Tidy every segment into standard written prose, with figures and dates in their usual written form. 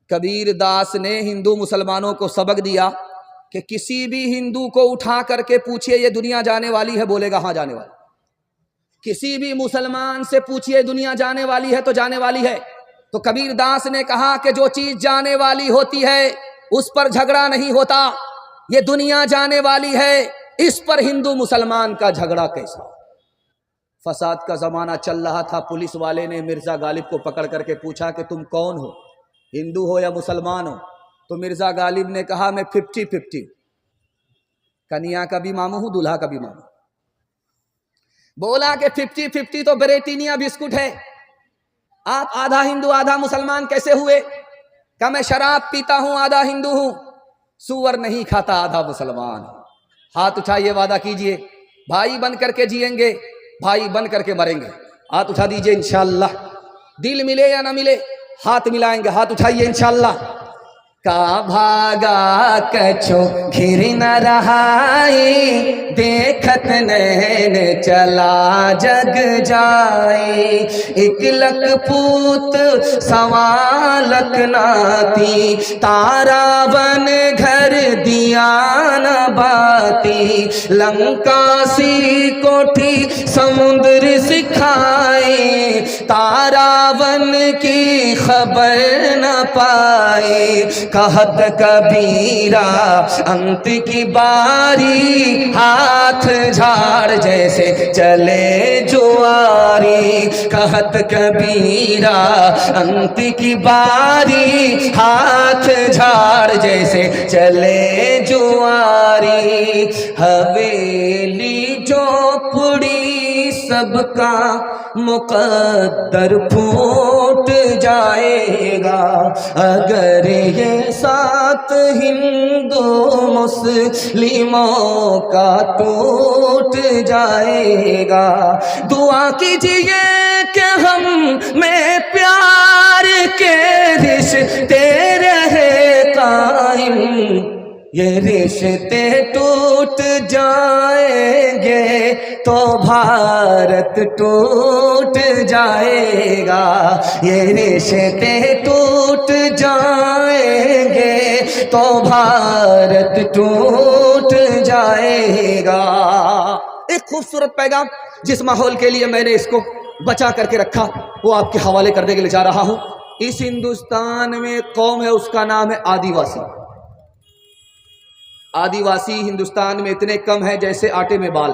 कबीर दास ने हिंदू मुसलमानों को सबक दिया कि किसी भी हिंदू को उठा करके पूछिए ये दुनिया जाने वाली है, बोलेगा हाँ जाने वाली। किसी भी मुसलमान से पूछिए दुनिया जाने वाली है तो जाने वाली है। तो कबीर दास ने कहा कि जो चीज जाने वाली होती है उस पर झगड़ा नहीं होता, ये दुनिया जाने वाली है, इस पर हिंदू मुसलमान का झगड़ा कैसा। फसाद का जमाना चल रहा था, पुलिस वाले ने मिर्जा गालिब को पकड़ करके पूछा कि तुम कौन हो, हिंदू हो या मुसलमान हो। तो मिर्जा गालिब ने कहा मैं 50-50, कन्या का भी मामू हूं, दूल्हा का भी मामू। बोला कि 50-50 तो ब्रिटानिया बिस्कुट है, आप आधा हिंदू आधा मुसलमान कैसे हुए। कहा मैं शराब पीता हूं आधा हिंदू हूं, सूअर नहीं खाता आधा मुसलमान। हाथ उठाइए, वादा कीजिए भाई बन करके जिएंगे, भाई बन करके मरेंगे। हाथ उठा दीजिए इंशाअल्लाह, दिल मिले या ना मिले हाथ मिलाएंगे। हाथ उठाइए इंशाअल्लाह। का भागा कछो घिर न रहाई, देखत नैन चला जग जाए। एक लक पूत सवालक नाती, तारा बन घर दिया न बाती। लंका सी कोठी समुद्र सिखाए, तारा बन की खबर न पाए। कहत कबीरा अंत की बारी, हाथ झाड़ जैसे चले जुआरी। कहत कबीरा अंत की बारी, हाथ झाड़ जैसे चले जुआरी। हवेली झोपड़ी सबका मुकद्दर फूट जाएगा, अगर ये साथ हिंदू मुस्लिमों का टूट जाएगा। दुआ कीजिए कि हम में प्यार के रिश्ते रहे कायम, ये रिश्ते टूट जाएंगे तो भारत टूट जाएगा। ये रिश्ते टूट जाएंगे तो भारत टूट जाएगा। एक खूबसूरत पैगाम जिस माहौल के लिए मैंने इसको बचा करके रखा वो आपके हवाले करने के लिए जा रहा हूं। इस हिंदुस्तान में कौम है, उसका नाम है आदिवासी। आदिवासी हिंदुस्तान में इतने कम है जैसे आटे में बाल,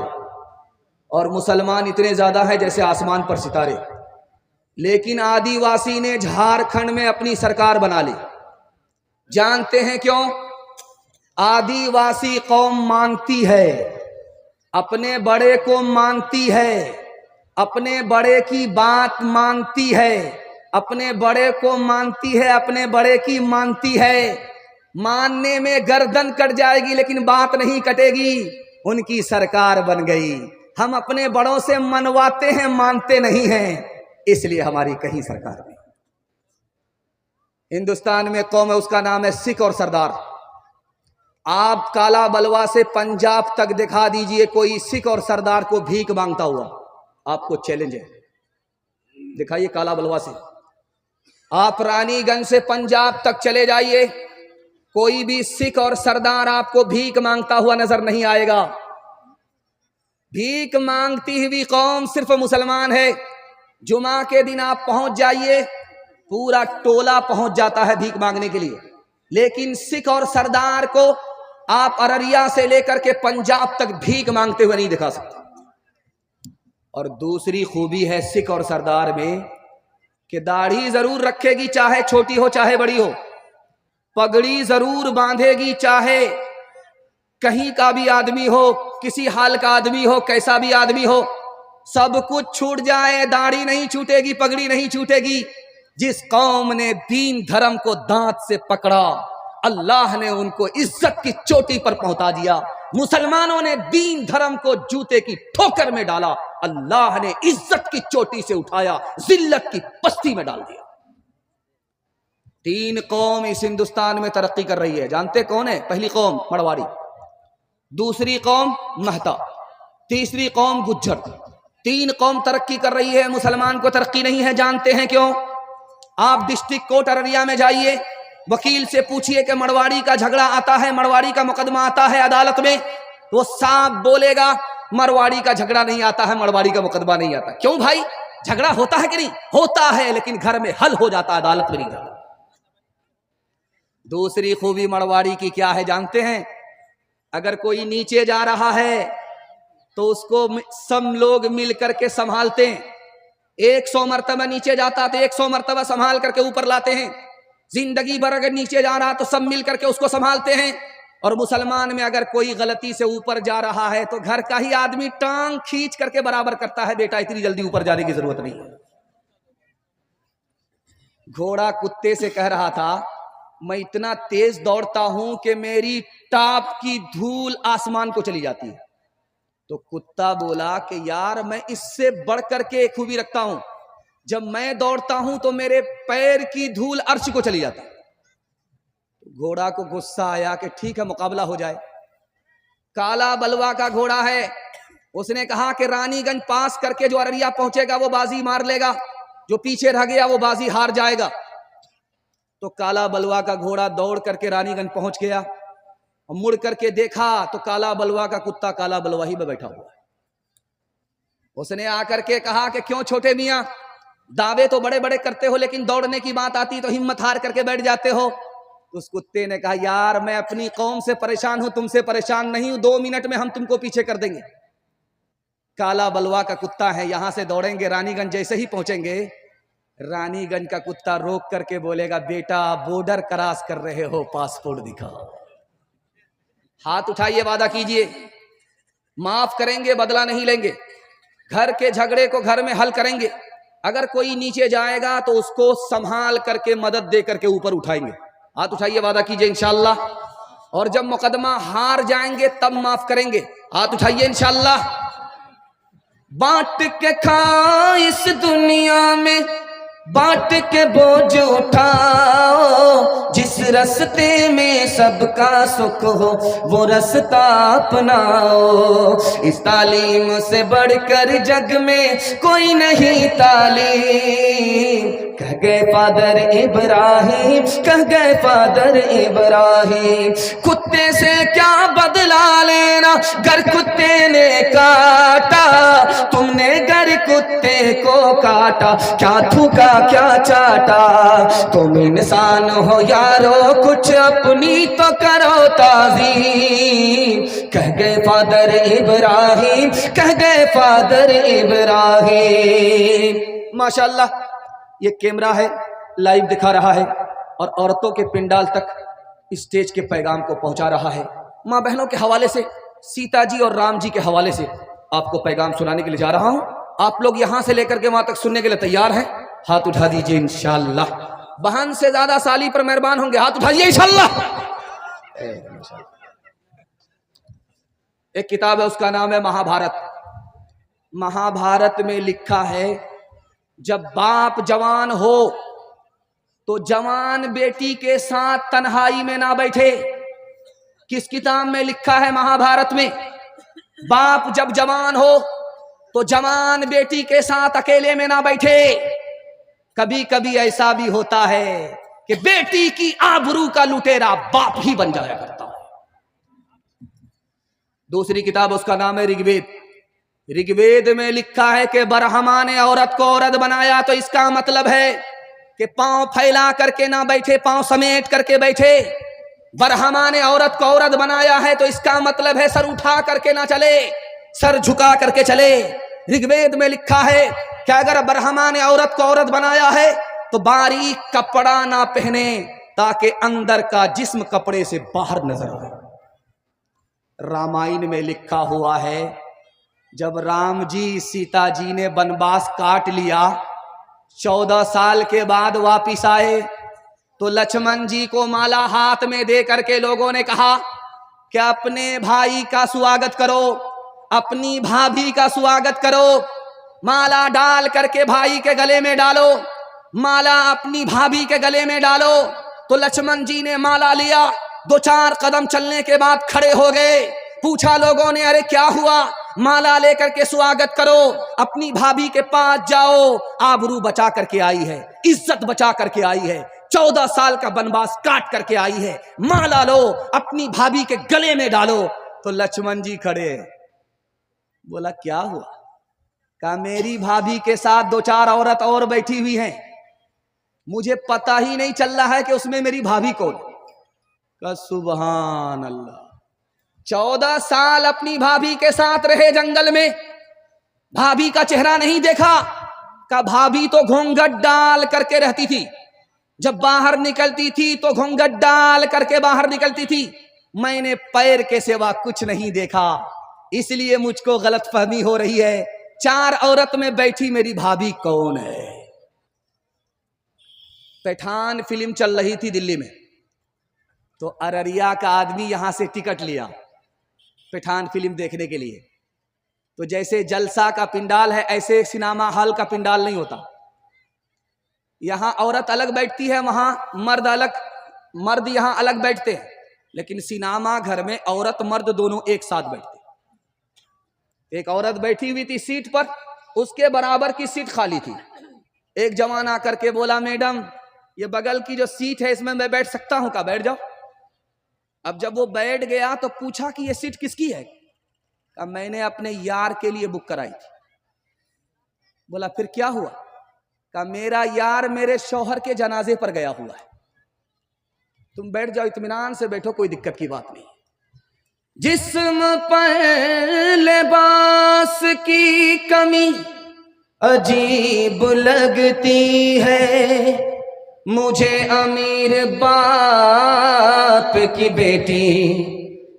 और मुसलमान इतने ज्यादा है जैसे आसमान पर सितारे। लेकिन आदिवासी ने झारखंड में अपनी सरकार बना ली। जानते हैं क्यों? आदिवासी कौम मानती है, अपने बड़े को मानती है, अपने बड़े की बात मानती है, अपने बड़े को मानती है, अपने बड़े की मानती है। मानने में गर्दन कट जाएगी लेकिन बात नहीं कटेगी। उनकी सरकार बन गई। हम अपने बड़ों से मनवाते हैं, मानते नहीं हैं, इसलिए हमारी कहीं सरकार नहीं। हिंदुस्तान में कौम है, उसका नाम है सिख और सरदार। आप काला बलवा से पंजाब तक दिखा दीजिए कोई सिख और सरदार को भीख मांगता हुआ, आपको चैलेंज है, दिखाइए काला बलवा से। आप रानीगंज से पंजाब तक चले जाइए, कोई भी सिख और सरदार आपको भीख मांगता हुआ नजर नहीं आएगा। भीख मांगती हुई कौम सिर्फ मुसलमान है। जुमा के दिन आप पहुंच जाइए, पूरा टोला पहुंच जाता है भीख मांगने के लिए। लेकिन सिख और सरदार को आप अररिया से लेकर के पंजाब तक भीख मांगते हुए नहीं दिखा सकते। और दूसरी खूबी है सिख और सरदार में कि दाढ़ी जरूर रखेगी, चाहे छोटी हो चाहे बड़ी हो, पगड़ी जरूर बांधेगी, चाहे कहीं का भी आदमी हो, किसी हाल का आदमी हो, कैसा भी आदमी हो, सब कुछ छूट जाए, दाढ़ी नहीं छूटेगी, पगड़ी नहीं छूटेगी। जिस कौम ने दीन धर्म को दांत से पकड़ा, अल्लाह ने उनको इज्जत की चोटी पर पहुंचा दिया। मुसलमानों ने दीन धर्म को जूते की ठोकर में डाला, अल्लाह ने इज्जत की चोटी से उठाया, जिल्लत की पस्ती में डाल दिया। 3 कौम इस हिंदुस्तान में तरक्की कर रही है। जानते कौन है? पहली कौम मरवाड़ी, दूसरी कौम महता, तीसरी कौम गुज्जर। 3 कौम तरक्की कर रही है, मुसलमान को तरक्की नहीं है। जानते हैं क्यों? आप डिस्ट्रिक्ट कोर्ट अररिया में जाइए, वकील से पूछिए कि मरवाड़ी का झगड़ा आता है, मरवाड़ी का मुकदमा आता है अदालत में, तो साफ बोलेगा मरवाड़ी का झगड़ा नहीं आता है, मरवाड़ी का मुकदमा नहीं आता। क्यों भाई, झगड़ा होता है कि नहीं? होता है, लेकिन घर में हल हो जाता है, अदालत में नहीं जाता। दूसरी खूबी मरवाड़ी की क्या है जानते हैं? अगर कोई नीचे जा रहा है तो उसको सब लोग मिल करके संभालते हैं। 100 मरतबा नीचे जाता तो 100 मरतबा संभाल करके ऊपर लाते हैं। जिंदगी भर अगर नीचे जा रहा तो सब मिल करके उसको संभालते हैं। और मुसलमान में अगर कोई गलती से ऊपर जा रहा है तो घर का ही आदमी टांग खींच करके बराबर करता है, बेटा इतनी जल्दी ऊपर जाने की जरूरत नहीं है। घोड़ा कुत्ते से कह रहा था, मैं इतना तेज दौड़ता हूं कि मेरी टाप की धूल आसमान को चली जाती है। तो कुत्ता बोला कि यार मैं इससे बढ़ करके एक खूबी रखता हूं, जब मैं दौड़ता हूं तो मेरे पैर की धूल अर्श को चली जाती है। घोड़ा को गुस्सा आया कि ठीक है मुकाबला हो जाए। काला बलवा का घोड़ा है, उसने कहा कि रानीगंज पास करके जो अररिया पहुंचेगा वो बाजी मार लेगा, जो पीछे रह गया वो बाजी हार जाएगा। तो काला बलवा का घोड़ा दौड़ करके रानीगंज पहुंच गया। मुड़ करके देखा तो काला बलवा का कुत्ता काला बलवा ही में बैठा हुआ है। उसने आकर के कहा कि क्यों छोटे मियां, दावे तो बड़े बड़े करते हो लेकिन दौड़ने की बात आती तो हिम्मत हार करके बैठ जाते हो। तो उस कुत्ते ने कहा, यार मैं अपनी कौम से परेशान हूं, तुमसे परेशान नहीं हूं, 2 मिनट में हम तुमको पीछे कर देंगे। काला बलवा का कुत्ता है, यहां से दौड़ेंगे, रानीगंज जैसे ही पहुंचेंगे रानीगंज का कुत्ता रोक करके बोलेगा, बेटा बॉर्डर क्रॉस कर रहे हो, पासपोर्ट दिखाओ। हाथ उठाइए, वादा कीजिए, माफ करेंगे, बदला नहीं लेंगे, घर के झगड़े को घर में हल करेंगे। अगर कोई नीचे जाएगा तो उसको संभाल करके मदद दे करके ऊपर उठाएंगे। हाथ उठाइए, वादा कीजिए इंशाअल्लाह। और जब मुकदमा हार जाएंगे तब माफ करेंगे। हाथ उठाइए इंशाअल्लाह। बांट के खा इस दुनिया में, बांट के बोझ उठाओ, जिस रास्ते में सबका सुख हो वो रास्ता अपनाओ। इस तालीम से बढ़कर जग में कोई नहीं तालीम। कह गए फादर इब्राहिम, कह गए फादर इब्राहिम, कुत्ते से क्या बदला लेना, गर कुत्ते ने काटा, तुमने गर कुत्ते को काटा, क्या थूका क्या चाटा। तुम इंसान हो यारो, कुछ अपनी तो करो ताज़ीम। कह गए फादर इब्राहिम, कह गए फादर इब्राहिम। माशाअल्लाह, ये कैमरा है, लाइव दिखा रहा है और औरतों के पिंडाल तक स्टेज के पैगाम को पहुंचा रहा है। माँ बहनों के हवाले से, सीता जी और राम जी के हवाले से आपको पैगाम सुनाने के लिए जा रहा हूं। आप लोग यहां से लेकर के वहां तक सुनने के लिए तैयार हैं? हाथ उठा दीजिए इंशाअल्लाह। बहन से ज्यादा साली पर मेहरबान होंगे, हाथ उठाइए इंशाअल्लाह। एक किताब है, उसका नाम है महाभारत। महाभारत में लिखा है, जब बाप जवान हो तो जवान बेटी के साथ तन्हाई में ना बैठे। किस किताब में लिखा है? महाभारत में। बाप जब जवान हो तो जवान बेटी के साथ अकेले में ना बैठे। कभी कभी ऐसा भी होता है कि बेटी की आबरू का लुटेरा बाप ही बन जाया करता है। दूसरी किताब, उसका नाम है ऋग्वेद। ऋग्वेद में लिखा है कि ब्रह्मा ने औरत को औरत बनाया तो इसका मतलब है कि पांव फैला करके ना बैठे, पांव समेट करके बैठे। ब्रह्मा ने औरत को औरत बनाया है तो इसका मतलब है सर उठा करके ना चले, सर झुका करके चले। ऋग्वेद में लिखा है कि अगर ब्रह्मा ने औरत को औरत बनाया है तो बारीक कपड़ा ना पहने ताकि अंदर का जिस्म कपड़े से बाहर नजर आए। रामायण में लिखा हुआ है, जब राम जी सीता जी ने वनवास काट लिया, 14 साल के बाद वापिस आए तो लक्ष्मण जी को माला हाथ में दे करके लोगों ने कहा कि अपने भाई का स्वागत करो, अपनी भाभी का स्वागत करो, माला डाल करके भाई के गले में डालो, माला अपनी भाभी के गले में डालो। तो लक्ष्मण जी ने माला लिया, 2-4 कदम चलने के बाद खड़े हो गए। पूछा लोगों ने, अरे क्या हुआ? माला लेकर के स्वागत करो, अपनी भाभी के पास जाओ, आबरू बचा करके आई है, इज्जत बचा करके आई है। 14 साल का वनवास काट करके आई है, माला लो अपनी भाभी के गले में डालो। तो लक्ष्मण जी खड़े हैं। बोला क्या हुआ? कहा मेरी भाभी के साथ 2-4 औरत और बैठी हुई हैं, मुझे पता ही नहीं चल रहा है कि उसमें मेरी भाभी कौन। कहा सुभान अल्लाह, 14 साल अपनी भाभी के साथ रहे जंगल में, भाभी का चेहरा नहीं देखा। का भाभी तो घूंघट डाल करके रहती थी, जब बाहर निकलती थी तो घूंघट डाल करके बाहर निकलती थी। मैंने पैर के सिवा कुछ नहीं देखा, इसलिए मुझको गलतफहमी हो रही है। 4 औरत में बैठी मेरी भाभी कौन है? पठान फिल्म चल रही थी दिल्ली में, तो अररिया का आदमी यहां से टिकट लिया पठान फिल्म देखने के लिए। तो जैसे जलसा का पिंडाल है, ऐसे सिनेमा हॉल का पिंडाल नहीं होता। यहां औरत अलग बैठती है, वहां मर्द अलग, मर्द यहां अलग बैठते हैं। लेकिन सिनेमा घर में औरत मर्द दोनों एक साथ बैठते। एक औरत बैठी हुई थी सीट पर, उसके बराबर की सीट खाली थी। एक जवान आकर के बोला मैडम ये बगल की जो सीट है इसमें मैं बैठ सकता हूं? का बैठ जाओ। अब जब वो बैठ गया तो पूछा कि ये सीट किसकी है? का मैंने अपने यार के लिए बुक कराई थी। बोला फिर क्या हुआ? का मेरा यार मेरे शौहर के जनाजे पर गया हुआ है, तुम बैठ जाओ, इत्मीनान से बैठो, कोई दिक्कत की बात नहीं। जिस्म पर लिबास की कमी अजीब लगती है, मुझे अमीर बाप की बेटी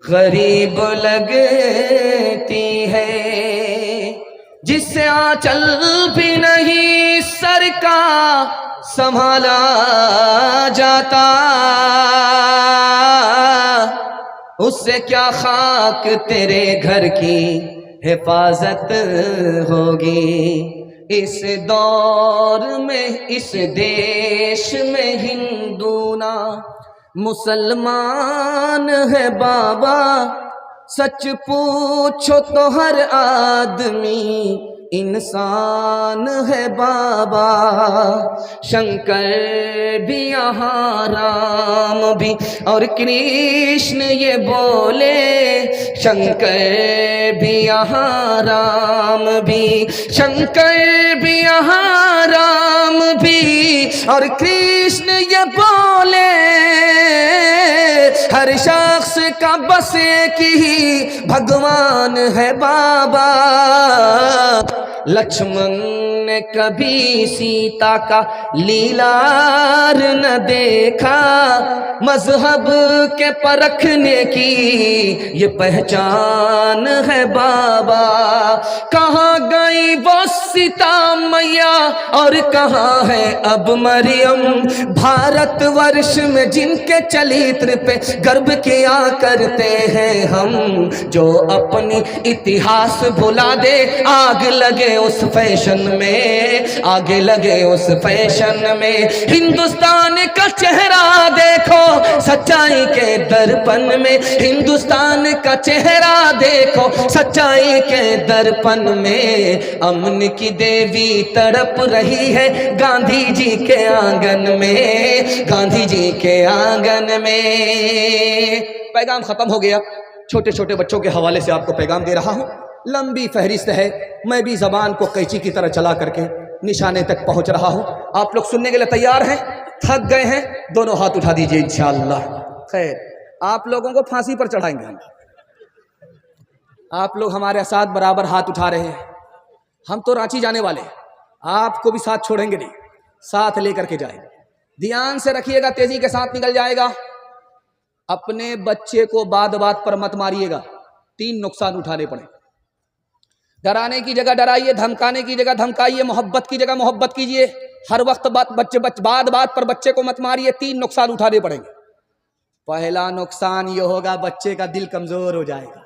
गरीब लगती है, जिससे आंचल भी नहीं सर का संभाला जाता, उससे क्या खाक तेरे घर की हिफाजत होगी। इस दौर में इस देश में हिंदू ना मुसलमान है बाबा, सच पूछो तो हर आदमी इंसान है बाबा। शंकर भी यहाँ राम भी और कृष्ण ये बोले, शंकर भी यहाँ राम भी, शंकर भी यहाँ राम भी और कृष्ण ये बोले, हर शख्स का बस एक ही भगवान है बाबा। लक्ष्मण ने कभी सीता का लीलार न देखा, मजहब के परखने की ये पहचान है बाबा। कहाँ गई वो सीता मैया और कहाँ है अब मरियम, भारतवर्ष में जिनके चरित्र पे गर्व किया करते हैं हम, जो अपनी इतिहास भुला दे, आग लगे उस फैशन में, आगे लगे उस फैशन में। हिंदुस्तान का चेहरा देखो सच्चाई के दर्पण में, हिंदुस्तान का चेहरा देखो सच्चाई के दर्पण में। अमन की देवी तड़प रही है गांधी जी के आंगन में, गांधी जी के आंगन में। पैगाम खत्म हो गया, छोटे छोटे बच्चों के हवाले से आपको पैगाम दे रहा हूं। लंबी फहरिस्त है, मैं भी जबान को कैंची की तरह चला करके निशाने तक पहुंच रहा हूं। आप लोग सुनने के लिए तैयार हैं? थक गए हैं? दोनों हाथ उठा दीजिए इंशाअल्लाह। खैर, आप लोगों को फांसी पर चढ़ाएंगे हम। आप लोग हमारे साथ बराबर हाथ उठा रहे हैं। हम तो रांची जाने वाले हैं, आपको भी साथ छोड़ेंगे नहीं, साथ लेकर के जाएंगे। ध्यान से रखिएगा, तेजी के साथ निकल जाएगा। अपने बच्चे को बात बात पर मत मारिएगा, 3 नुकसान उठाने पड़े। डराने की जगह डराइए, धमकाने की जगह धमकाइए, मोहब्बत की जगह मोहब्बत कीजिए। हर वक्त बात बात पर बच्चे को मत मारिए, 3 नुकसान उठाने पड़ेंगे। पहला नुकसान ये होगा, बच्चे का दिल कमजोर हो जाएगा,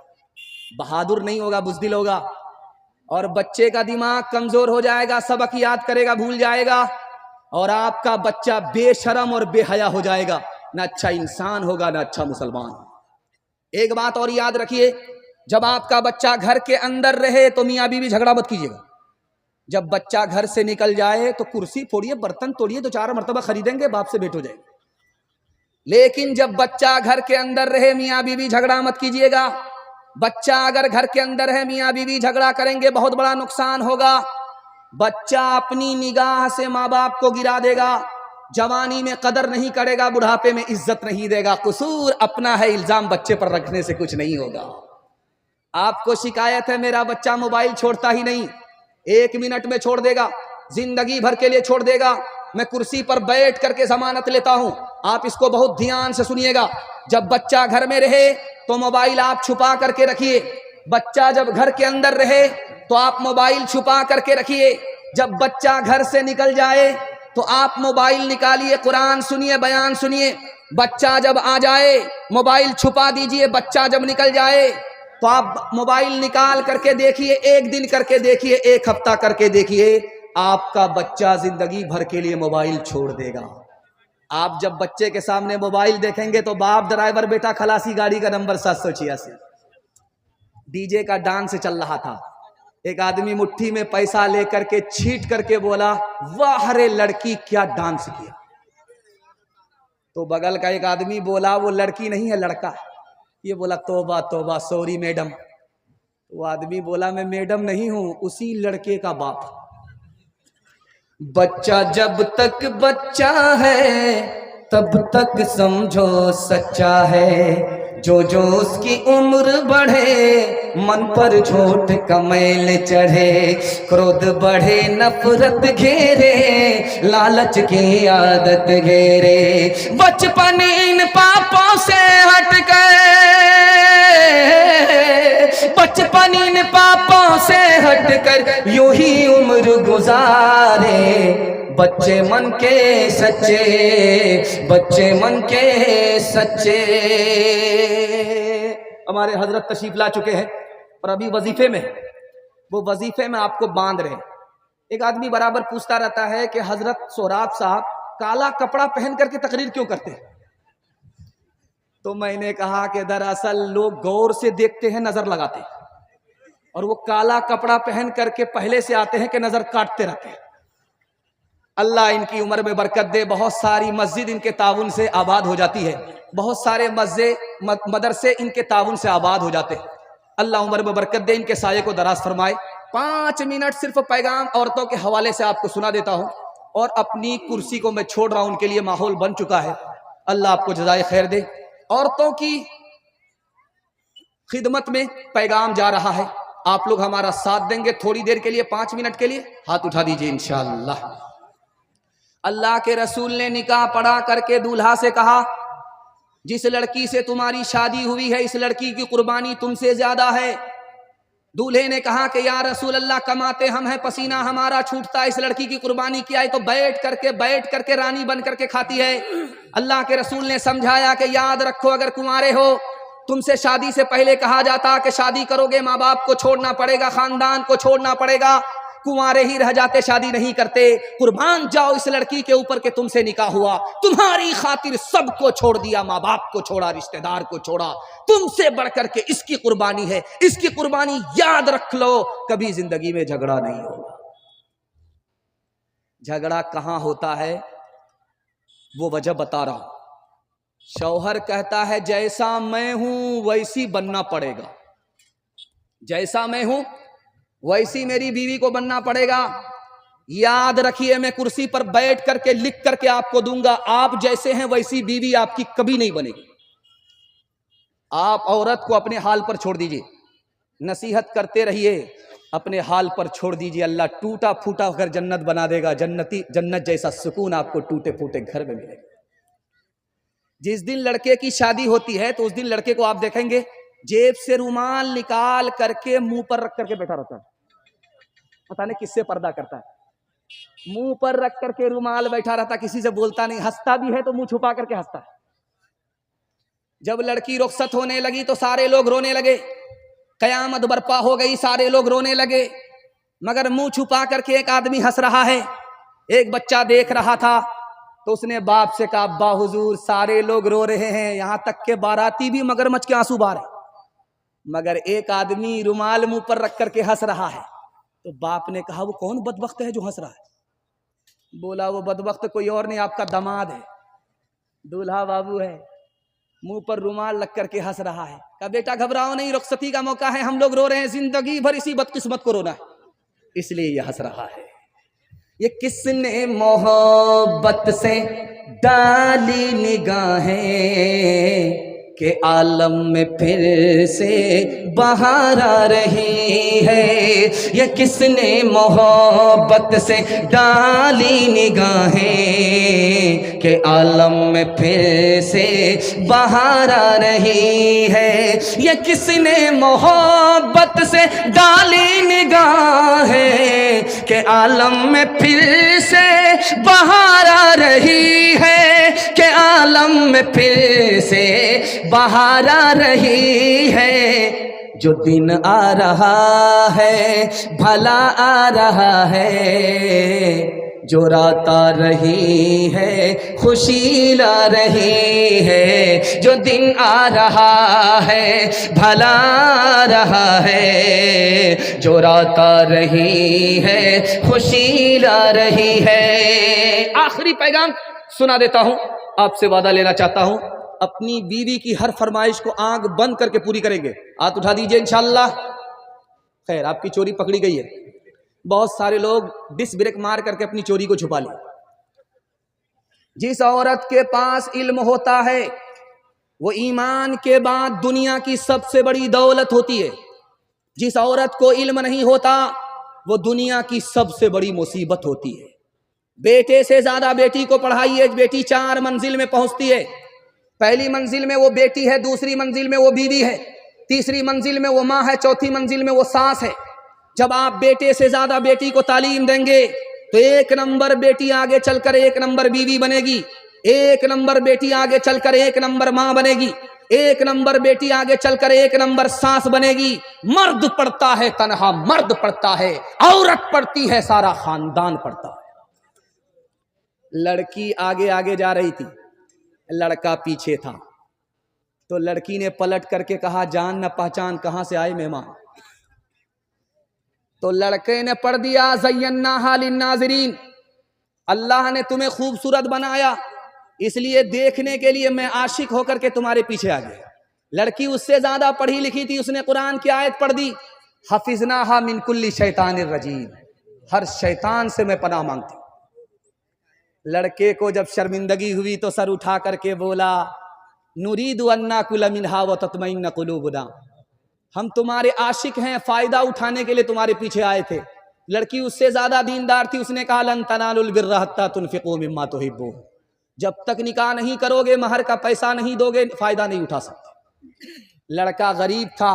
बहादुर नहीं होगा, बुज़दिल होगा। और बच्चे का दिमाग कमजोर हो जाएगा, सबक याद करेगा भूल जाएगा, और आपका बच्चा बेशरम और बेहया हो जाएगा, ना अच्छा इंसान होगा ना अच्छा मुसलमान। एक बात और याद रखिए, जब आपका बच्चा घर के अंदर रहे तो मियाँ बीवी झगड़ा मत कीजिएगा। जब बच्चा घर से निकल जाए तो कुर्सी फोड़िए, बर्तन तोड़िए, 2-4 मरतबा खरीदेंगे, बाप से भेंट हो जाएगी। लेकिन जब बच्चा घर के अंदर रहे, मियाँ बीवी झगड़ा मत कीजिएगा। बच्चा अगर घर के अंदर है, मियाँ बीवी झगड़ा करेंगे, बहुत बड़ा नुकसान होगा। बच्चा अपनी निगाह से माँ बाप को गिरा देगा, जवानी में कदर नहीं करेगा, बुढ़ापे में इज्जत नहीं देगा। कसूर अपना है, इल्जाम बच्चे पर रखने से कुछ नहीं होगा। आपको शिकायत है मेरा बच्चा मोबाइल छोड़ता ही नहीं, 1 मिनट में छोड़ देगा, जिंदगी भर के लिए छोड़ देगा। मैं कुर्सी पर बैठ करके जमानत लेता हूं, आप इसको बहुत ध्यान से सुनिएगा। जब बच्चा घर में रहे तो मोबाइल आप छुपा करके रखिए। बच्चा जब घर के अंदर रहे तो आप मोबाइल छुपा करके रखिए। जब बच्चा घर से निकल जाए तो आप मोबाइल निकालिए, कुरान सुनिए, बयान सुनिए। बच्चा जब आ जाए मोबाइल छुपा दीजिए। बच्चा जब निकल जाए तो आप मोबाइल निकाल करके देखिए, 1 दिन करके देखिए, 1 हफ्ता करके देखिए, आपका बच्चा जिंदगी भर के लिए मोबाइल छोड़ देगा। आप जब बच्चे के सामने मोबाइल देखेंगे तो बाप ड्राइवर, बेटा खलासी गाड़ी का नंबर 786, डीजे का डांस चल रहा था। एक आदमी मुट्ठी में पैसा लेकर के छीट करके बोला, वाह रे लड़की क्या डांस किया। तो बगल का एक आदमी बोला, वो लड़की नहीं है लड़का। ये बोला, तौबा तौबा, सॉरी मैडम। वो आदमी बोला, मैं मैडम नहीं हूं, उसी लड़के का बाप। बच्चा जब तक बच्चा है तब तक समझो सच्चा है। जो जो उसकी उम्र बढ़े मन पर झोट का मैल चढ़े। क्रोध बढ़े नफरत घेरे लालच की आदत घेरे। बचपन इन पापों से हटकर, बचपन इन पापों से हटकर यूं ही उम्र गुजारे। बच्चे मन के सच्चे, बच्चे मन के सच्चे। हमारे हजरत तशरीफ ला चुके हैं और अभी वजीफे में, वो वजीफे में आपको बांध रहे। एक आदमी बराबर पूछता रहता है कि हजरत सोहराब साहब काला कपड़ा पहन करके तकरीर क्यों करते हैं? तो मैंने कहा कि दरअसल लोग गौर से देखते हैं, नजर लगाते हैं, और वो काला कपड़ा पहन करके पहले से आते हैं कि नजर काटते रहते हैं। अल्लाह इनकी उम्र में बरकत दे। बहुत सारी मस्जिद इनके ताउन से आबाद हो जाती है, बहुत सारे मदरसे इनके ताउन से आबाद हो जाते हैं। अल्लाह उम्र में बरकत दे, इनके साये को दराज फरमाए। 5 मिनट सिर्फ पैगाम औरतों के हवाले से आपको सुना देता हूं, और अपनी कुर्सी को मैं छोड़ रहा हूं, उनके लिए माहौल बन चुका है। अल्लाह आपको जज़ाए खैर दे। औरतों की खिदमत में पैगाम जा रहा है, आप लोग हमारा साथ देंगे थोड़ी देर के लिए, 5 मिनट के लिए। हाथ उठा दीजिए इंशाअल्लाह। अल्लाह के रसूल ने निकाह पढ़ा करके दूल्हा से कहा, जिस लड़की से तुम्हारी शादी हुई है इस लड़की की कुर्बानी तुमसे ज्यादा है। दूल्हे ने कहा कि या रसूल अल्लाह, कमाते हम हैं, पसीना हमारा छूटता है, इस लड़की की कुर्बानी किया है तो बैठ करके रानी बन करके खाती है। अल्लाह के रसूल ने समझाया कि याद रखो, अगर कुंवारे हो, तुमसे शादी से पहले कहा जाता कि शादी करोगे माँ बाप को छोड़ना पड़ेगा, खानदान को छोड़ना पड़ेगा, कुंवारे ही रह जाते, शादी नहीं करते। कुर्बान जाओ इस लड़की के ऊपर के तुमसे निकाह हुआ, तुम्हारी खातिर सबको छोड़ दिया, माँ बाप को छोड़ा, रिश्तेदार को छोड़ा, तुमसे बढ़कर के इसकी कुर्बानी है, इसकी कुर्बानी याद रख लो, कभी जिंदगी में झगड़ा नहीं होगा। झगड़ा कहां होता है वो वजह बता रहा हूं। शौहर कहता है जैसा मैं हूं वैसी बनना पड़ेगा, जैसा मैं हूं वैसी मेरी बीवी को बनना पड़ेगा। याद रखिए, मैं कुर्सी पर बैठ करके लिख करके आपको दूंगा, आप जैसे हैं वैसी बीवी आपकी कभी नहीं बनेगी। आप औरत को अपने हाल पर छोड़ दीजिए, नसीहत करते रहिए, अपने हाल पर छोड़ दीजिए। अल्लाह टूटा फूटा घर जन्नत बना देगा, जन्नत जैसा सुकून आपको टूटे फूटे घर में मिलेगा। जिस दिन लड़के की शादी होती है तो उस दिन लड़के को आप देखेंगे जेब से रुमाल निकाल करके मुंह पर रख करके बैठा रहता है, पता नहीं किससे पर्दा करता है, मुंह पर रख करके रुमाल बैठा रहता, किसी से बोलता नहीं, हंसता भी है तो मुंह छुपा करके हंसता है। जब लड़की रुखसत होने लगी तो सारे लोग रोने लगे, कयामत बर्पा हो गई, सारे लोग रोने लगे, मगर मुंह छुपा करके एक आदमी हंस रहा है। एक बच्चा देख रहा था तो उसने बाप से कहा, अब्बा हुजूर सारे लोग रो रहे हैं, यहां तक के बाराती भी मगरमच्छ के आंसू बहा रहे, मगर एक आदमी रुमाल मुंह पर रख करके हंस रहा है। तो बाप ने कहा वो कौन बदबख्त है जो हंस रहा है? बोला वो बदबख्त कोई और नहीं, आपका दामाद है, दूल्हा बाबू है, मुंह पर रुमाल लग करके हंस रहा है। कहा बेटा घबराओ नहीं, रुखसती का मौका है, हम लोग रो रहे हैं, जिंदगी भर इसी बदकिस्मत को रोना है, इसलिए ये हंस रहा है। ये किसने मोहब्बत से डाली निगाहें के आलम में फिर से बहार आ रही है। ये किसने मोहब्बत से डाली निगाहें के आलम में फिर से बहार आ रही है। ये किसने मोहब्बत से डाली निगाहें के आलम में फिर से बहार आ रही है, के आलम में फिर से बहार आ रही है। जो दिन आ रहा है भला आ रहा है, जो रात आ रही है खुशी ला रही है। जो दिन आ रहा है भला आ रहा है, जो रात आ रही है खुशी ला रही है। आखिरी पैगाम सुना देता हूं, आपसे वादा लेना चाहता हूं, अपनी बीवी की हर फरमाइश को आंख बंद करके पूरी करेंगे। हाथ उठा दीजिए इंशाल्लाह। खैर आपकी चोरी पकड़ी गई है, बहुत सारे लोग डिस ब्रेक मार करके अपनी चोरी को छुपा ले। जिस औरत के पास इल्म होता है वो ईमान के बाद दुनिया की सबसे बड़ी दौलत होती है। जिस औरत को इल्म नहीं होता वो दुनिया की सबसे बड़ी मुसीबत होती है। बेटे से ज्यादा बेटी को पढ़ाइए, बेटी 4 मंजिल में पहुंचती है। पहली मंजिल में वो बेटी है, दूसरी मंजिल में वो बीवी है, तीसरी मंजिल में वो माँ है, चौथी मंजिल में वो सास है। जब आप बेटे से ज्यादा बेटी को तालीम देंगे तो 1 नंबर बेटी आगे चलकर 1 नंबर बीवी बनेगी, 1 नंबर बेटी आगे चलकर 1 नंबर माँ बनेगी, 1 नंबर बेटी आगे चलकर 1 नंबर सास बनेगी। मर्द पढ़ता है तन्हा मर्द पढ़ता है, औरत पढ़ती है सारा खानदान पढ़ता है। लड़की आगे आगे जा रही थी, लड़का पीछे था, तो लड़की ने पलट करके कहा जान न पहचान कहां से आए मेहमान। तो लड़के ने पढ़ दिया ज़य्यन्नाहा लिन्नाज़िरीन, अल्लाह ने तुम्हें खूबसूरत बनाया इसलिए देखने के लिए मैं आशिक होकर के तुम्हारे पीछे आ गया। लड़की उससे ज्यादा पढ़ी लिखी थी, उसने कुरान की आयत पढ़ दी हफिज़नाहा मिन कुल्ली शैतानिर रजीम, हर शैतान से मैं पनाह मांगती। लड़के को जब शर्मिंदगी हुई तो सर उठा करके बोला नुरीदु अन्ना कुल मिनहा व तत्मइन्ना कुलूबुना, हम तुम्हारे आशिक हैं, फायदा उठाने के लिए तुम्हारे पीछे आए थे। लड़की उससे ज्यादा दीनदार थी, उसने कहा लन तनालुल बिर्रा हत्ता तुनफिकू मिम्मा तुहिब्बून, जब तक निकाह नहीं करोगे, महर का पैसा नहीं दोगे, फायदा नहीं उठा सकते। लड़का गरीब था,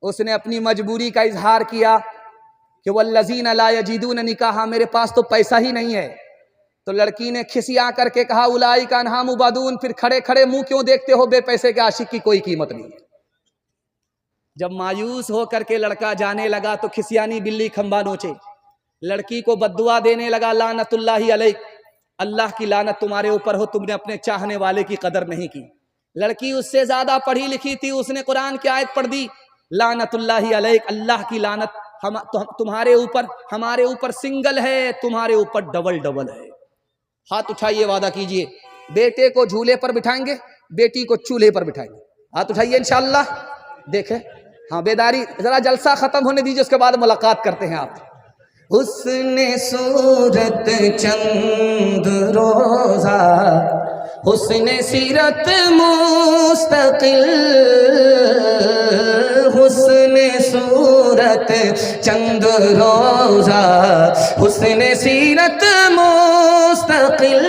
उसने अपनी मजबूरी का इजहार किया कि वल्लज़ीना ला यजीदून निकाहा, मेरे पास तो पैसा ही नहीं है। तो लड़की ने खिसिया करके कहा उलाइका अन्हा मुबादून, फिर खड़े खड़े मुंह क्यों देखते हो, बेपैसे के आशिक की कोई कीमत नहीं है। जब मायूस होकर के लड़का जाने लगा तो खिसियानी बिल्ली खंबा नोचे, लड़की को बद्दुआ देने लगा लानतुल्लाहि अलैक, अल्लाह की लानत तुम्हारे ऊपर हो, तुमने अपने चाहने वाले की कदर नहीं की। लड़की उससे ज्यादा पढ़ी लिखी थी, उसने कुरान की आयत पढ़ दी लानतुल्लाहि अलैक, अल्लाह की लानत तुम्हारे ऊपर, हमारे ऊपर सिंगल है, तुम्हारे ऊपर डबल डबल है। हाथ उठाइए, वादा कीजिए बेटे को झूले पर बिठाएंगे, बेटी को चूल्हे पर बिठाएंगे। हाथ उठाइए इंशाअल्लाह। देखें, हाँ बेदारी, जरा जलसा खत्म होने दीजिए, उसके बाद मुलाकात करते हैं आप। हुस्ने सूरत चंद रोजा, हुस्ने सीरत मुस्तकिल, हुस्ने सूरत चंद रोजा, हुस्ने सीरत मुस्तकिल,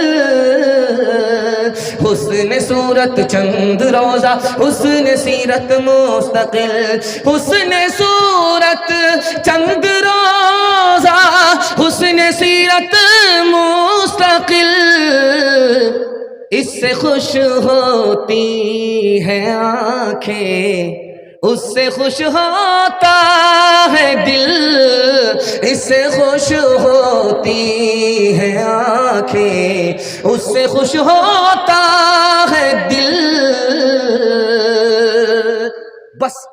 हुस्ने सूरत चंद रोजा, हुस्ने सीरत मुस्तकिल, हुस्ने सूरत चंद रोजा, हुस्ने सीरत मुस्तकिल, इससे खुश होती है आंखें, उससे खुश होता है दिल, इससे खुश होती है आंखें, उससे खुश होता है दिल। बस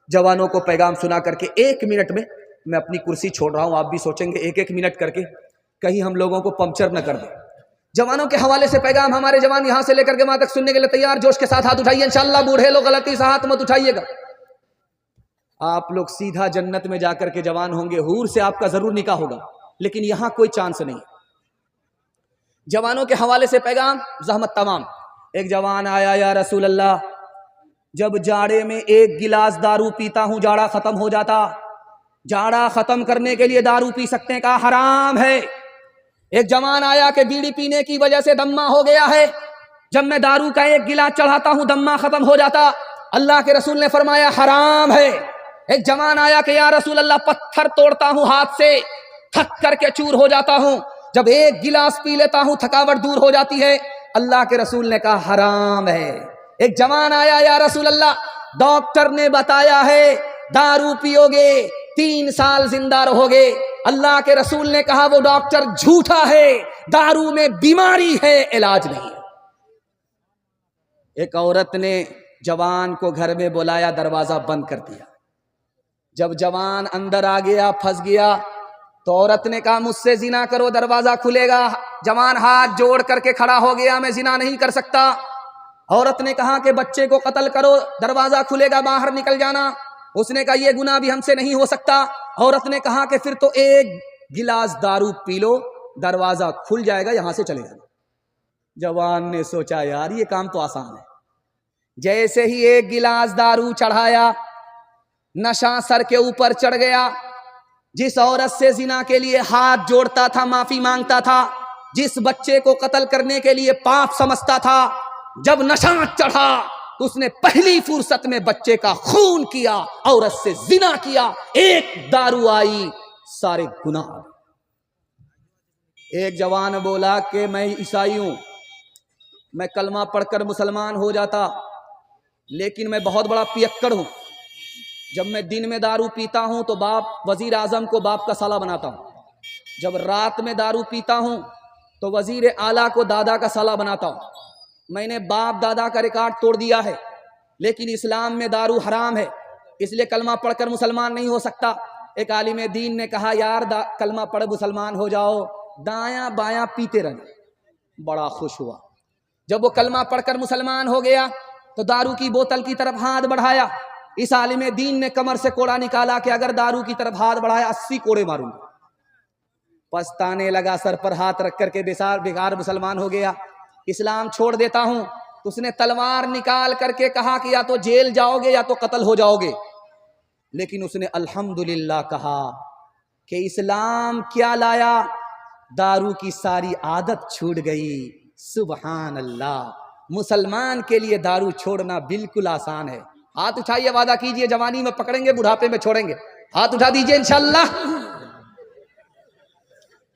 जवानों को पैगाम सुना करके 1 मिनट में मैं अपनी कुर्सी छोड़ रहा हूँ, आप भी सोचेंगे एक एक मिनट करके कहीं हम लोगों को पंक्चर न कर दे। जवानों के हवाले से पैगाम, हमारे जवान यहाँ से लेकर के वहां तक सुनने के लिए तैयार, जोश के साथ हाथ उठाइए इंशाअल्लाह। बूढ़े लोग गलती से हाथ मत उठाइएगा। आप लोग सीधा जन्नत में जाकर के जवान होंगे, हूर से आपका जरूर निकाह होगा, लेकिन यहां कोई चांस नहीं। जवानों के हवाले से पैगाम, जहमत तमाम। एक जवान आया, या रसूल अल्लाह, जब जाड़े में एक गिलास दारू पीता हूं जाड़ा खत्म हो जाता, जाड़ा खत्म करने के लिए दारू पी सकते हैं? कहा हराम है। एक जवान आया कि बीड़ी पीने की वजह से दम्मा हो गया है, जब मैं दारू का एक गिलास चढ़ाता हूं दम्मा खत्म हो जाता। अल्लाह के रसूल ने फरमाया हराम है। एक जवान आया कि या रसूल अल्लाह, पत्थर तोड़ता हूं हाथ से, थक करके चूर हो जाता हूं, जब एक गिलास पी लेता हूं थकावट दूर हो जाती है। अल्लाह के रसूल ने कहा हराम है। एक जवान आया, या रसूल अल्लाह, डॉक्टर ने बताया है दारू पियोगे 3 साल जिंदा रहोगे। अल्लाह के रसूल ने कहा वो डॉक्टर झूठा है, दारू में बीमारी है, इलाज नहीं है। एक औरत ने जवान को घर में बुलाया, दरवाजा बंद कर दिया। जब जवान अंदर आ गया, फंस गया, तो औरत ने कहा मुझसे जिना करो, दरवाजा खुलेगा। जवान हाथ जोड़ करके खड़ा हो गया, मैं जिना नहीं कर सकता। औरत ने कहा कि बच्चे को कत्ल करो, दरवाजा खुलेगा, बाहर निकल जाना। उसने कहा यह गुनाह भी हमसे नहीं हो सकता। औरत ने कहा कि फिर तो एक गिलास दारू पी लो, दरवाजा खुल जाएगा, यहां से चले जाना। जवान ने सोचा यार ये काम तो आसान है। जैसे ही एक गिलास दारू चढ़ाया, नशा सर के ऊपर चढ़ गया। जिस औरत से जिना के लिए हाथ जोड़ता था, माफी मांगता था, जिस बच्चे को कत्ल करने के लिए पाप समझता था, जब नशा चढ़ा तो उसने पहली फुर्सत में बच्चे का खून किया, औरत से जिना किया। एक दारू आई, सारे गुनाह। एक जवान बोला कि मैं ईसाई हूं, मैं कलमा पढ़कर मुसलमान हो जाता, लेकिन मैं बहुत बड़ा पियक्कड़ हूं। जब मैं दिन में दारू पीता हूं तो बाप वजीर आजम को बाप का साला बनाता हूं, जब रात में दारू पीता हूं तो वजीर आला को दादा का साला बनाता हूं। मैंने बाप दादा का रिकॉर्ड तोड़ दिया है, लेकिन इस्लाम में दारू हराम है, इसलिए कलमा पढ़कर मुसलमान नहीं हो सकता। एक आलिम दीन ने कहा यार कलमा पढ़ मुसलमान हो जाओ, दायां बायां पीते रहना। बड़ा खुश हुआ। जब वो कलमा पढ़कर मुसलमान हो गया तो दारू की बोतल की तरफ हाथ बढ़ाया। इस आलिम दीन ने कमर से कोड़ा निकाला कि अगर दारू की तरफ हाथ बढ़ाया 80 कोड़े मारूंगा। पछताने लगा, सर पर हाथ रख करके बेकार मुसलमान हो गया, इस्लाम छोड़ देता हूं। तो उसने तलवार निकाल करके कहा कि या तो जेल जाओगे या तो कत्ल हो जाओगे। लेकिन उसने अल्हम्दुलिल्लाह कहा कि इस्लाम क्या लाया, दारू की सारी आदत छूट गई। सुबहान अल्लाह। मुसलमान के लिए दारू छोड़ना बिल्कुल आसान है। हाथ उठाइए, वादा कीजिए जवानी में पकड़ेंगे, बुढ़ापे में छोड़ेंगे। हाथ उठा दीजिए इंशाअल्लाह।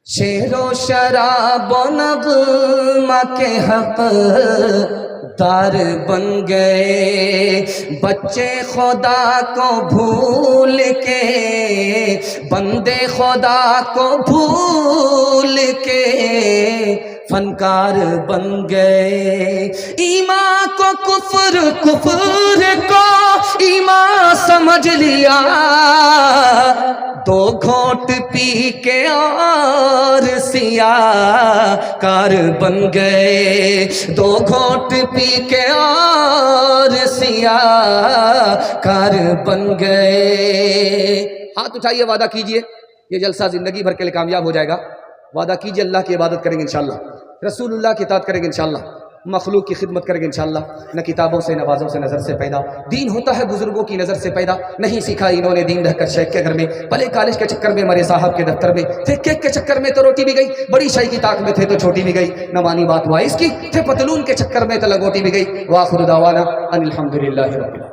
शेरो शराब नग़्मा के हक दार बन गए, बच्चे खुदा को भूल के, बंदे खुदा को भूल के फनकार बन गए। ईमान को कुफ्र, कुफ्र को ईमान समझ लिया, 2 घोंट पी के और सिया कार बन गए, 2 घोंट पी के और सिया कार बन गए। हाथ उठाइए, वादा कीजिए ये जलसा जिंदगी भर के लिए कामयाब हो जाएगा। वादा कीजिए अल्लाह की इबादत करेंगे इंशाअल्लाह, रसूलुल्लाह की इताअत करेंगे इंशाअल्लाह, मखलूक की खिदमत करेंगे इंशाअल्लाह। न किताबों से नवाज़ों से नज़र से पैदा, दीन होता है बुजुर्गों की नज़र से पैदा। नहीं सीखा इन्होंने दीन रहकर शेख के घर में, भले कॉलेज के चक्कर में मरे साहब के दफ्तर में, थे केक के चक्कर में तो रोटी भी गई, बड़ी शाही की ताक में थे तो छोटी भी गई। न मानी बात वाइस की, थे पतलून के चक्कर में तो लंगोटी भी गई। वाखिर दावाना अनिल हम्दुलिल्लाहि रब्बिल आलमीन।